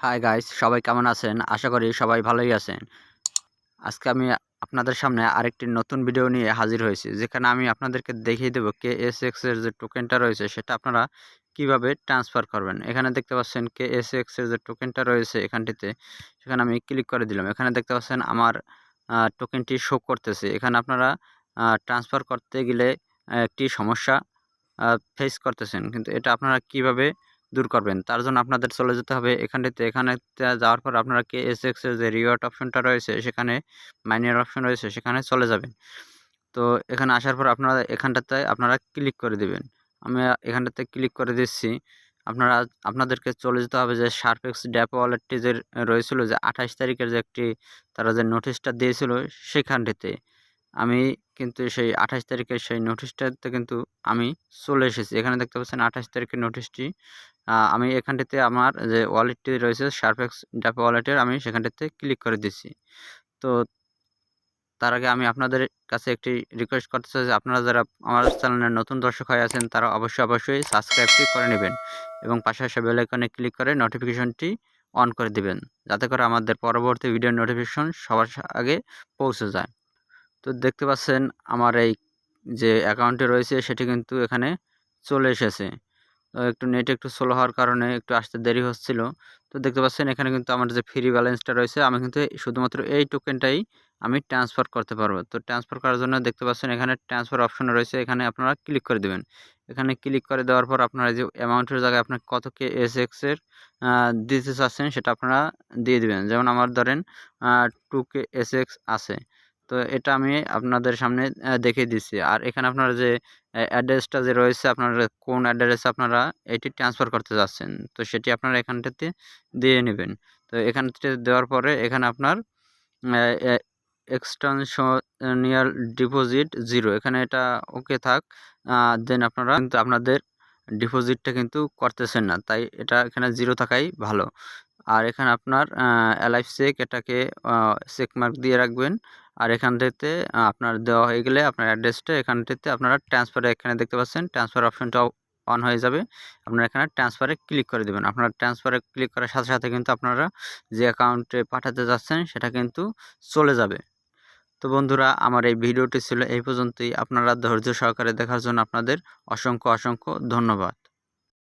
Hi guys, সবাই কেমন আছেন? আশা করি সবাই ভালোই আছেন। আজকে আমি আপনাদের সামনে আরেকটি নতুন ভিডিও নিয়ে হাজির হয়েছি। যেখানে আমি আপনাদেরকে দেখিয়ে দেব KSX এর যে টোকেনটা রয়েছে সেটা আপনারা কিভাবে ট্রান্সফার করবেন। এখানে দেখতে পাচ্ছেন KSX এর যে টোকেনটা রয়েছে এখানটিতে, সেখানে আমি ক্লিক করে দিলাম। এখানে দেখতে পাচ্ছেন আমার টোকেনটি শো করতেছে। এখানে আপনারা ট্রান্সফার করতে গেলে একটি সমস্যা ফেস করতেছেন। কিন্তু এটা আপনারা কিভাবে দূর করবেন? তার জন্য আপনাদের চলে যেতে হবে এখানেতে যাওয়ার পর আপনারা KSX এর যে রিওয়ার্ড অপশনটা রয়েছে সেখানে মাইনের অপশন রয়েছে সেখানে চলে যাবেন। তো এখানে আসার পর আপনারা এখানটাতে আপনারা ক্লিক করে দিবেন। আমি এখানটাতে ক্লিক করে দিচ্ছি। আপনাদেরকে চলে যেতে হবে যে শার্পেক্স ড্যাপ ওয়ালেটটি যে রয়েছিল যে 28 তারিখের যে একটি তারা যে নোটিশটা দিয়েছিল সেখানটিতে। আমি কিন্তু সেই 28 তারিখের সেই নোটিশটাতে কিন্তু আমি চলে এসেছি। এখানে দেখতে পাচ্ছেন 28 তারিখের নোটিশটি। আমি এখানটিতে আমার যে ওয়ালেটটি রয়েছে শার্পেক্স ড্যাপ ওয়ালেটের আমি সেখানটাতে ক্লিক করে দিচ্ছি। তো তার আগে আমি আপনাদের কাছে একটি রিকোয়েস্ট করতে চাই যে আপনারা যারা আমার চ্যানেলের নতুন দর্শক হয়ে আছেন তারা অবশ্যই সাবস্ক্রাইবটি করে নেবেন এবং পাশে আসা বেল আইকনে ক্লিক করে নোটিফিকেশনটি অন করে দিবেন, যাতে করে আমাদের পরবর্তী ভিডিওর নোটিফিকেশন সবার আগে পৌঁছে যায়। তো দেখতে পাচ্ছেন আমার এই যে অ্যাকাউন্টে রয়েছে সেটি কিন্তু এখানে চলে এসেছে। তো একটু নেট একটু স্লো হওয়ার কারণে একটু আসতে দেরি হচ্ছিল। তো দেখতে পাচ্ছেন এখানে কিন্তু আমার যে ফ্রি ব্যালেন্সটা রয়েছে আমি কিন্তু শুধুমাত্র এই টোকেনটাই আমি ট্রান্সফার করতে পারবো। তো ট্রান্সফার করার জন্য দেখতে পাচ্ছেন এখানে ট্রান্সফার অপশন রয়েছে, এখানে আপনারা ক্লিক করে দিবেন। এখানে ক্লিক করে দেওয়ার পর আপনারা যে অ্যামাউন্টের জায়গায় আপনার কত KSX এর দিতে চাচ্ছেন সেটা আপনারা দিয়ে দিবেন। যেমন আমার ধরেন 2 KSX আছে। তো এটা আমি আপনাদের সামনে দেখিয়ে দিচ্ছি। আর এখানে আপনারা যে অ্যাড্রেসটা যে রয়েছে আপনার কোন অ্যাড্রেসে আপনারা এটি ট্রান্সফার করতে যাচ্ছেন, তো সেটি আপনারা এখানটাতে দিয়ে নেবেন। তো এখানটাতে দেওয়ার পরে এখানে আপনার এক্সটেনশনিয়াল ডিপোজিট 0 এখানে এটা ওকে থাক। দেন আপনারা কিন্তু আপনাদের ডিপোজিটটা কিন্তু করতেছেন না, তাই এটা এখানে 0 থাকাই ভালো। আর এখানে আপনার অ্যালাইভ চেক এটাকে চেক মার্ক দিয়ে রাখবেন। আর এখান থেকে আপনার দেওয়া হয়ে গেলে আপনার অ্যাড্রেসটা এখানটাতে আপনারা ট্রান্সফারে এখানে দেখতে পাচ্ছেন ট্রান্সফার অপশনটাও অন হয়ে যাবে। আপনারা এখানে ট্রান্সফারে ক্লিক করে দেবেন। আপনারা ট্রান্সফারে ক্লিক করার সাথে কিন্তু আপনারা যে অ্যাকাউন্টে পাঠাতে যাচ্ছেন সেটা কিন্তু চলে যাবে। তো বন্ধুরা, আমার এই ভিডিওটি ছিল এই পর্যন্তই। আপনারা ধৈর্য সহকারে দেখার জন্য আপনাদের অসংখ্য ধন্যবাদ।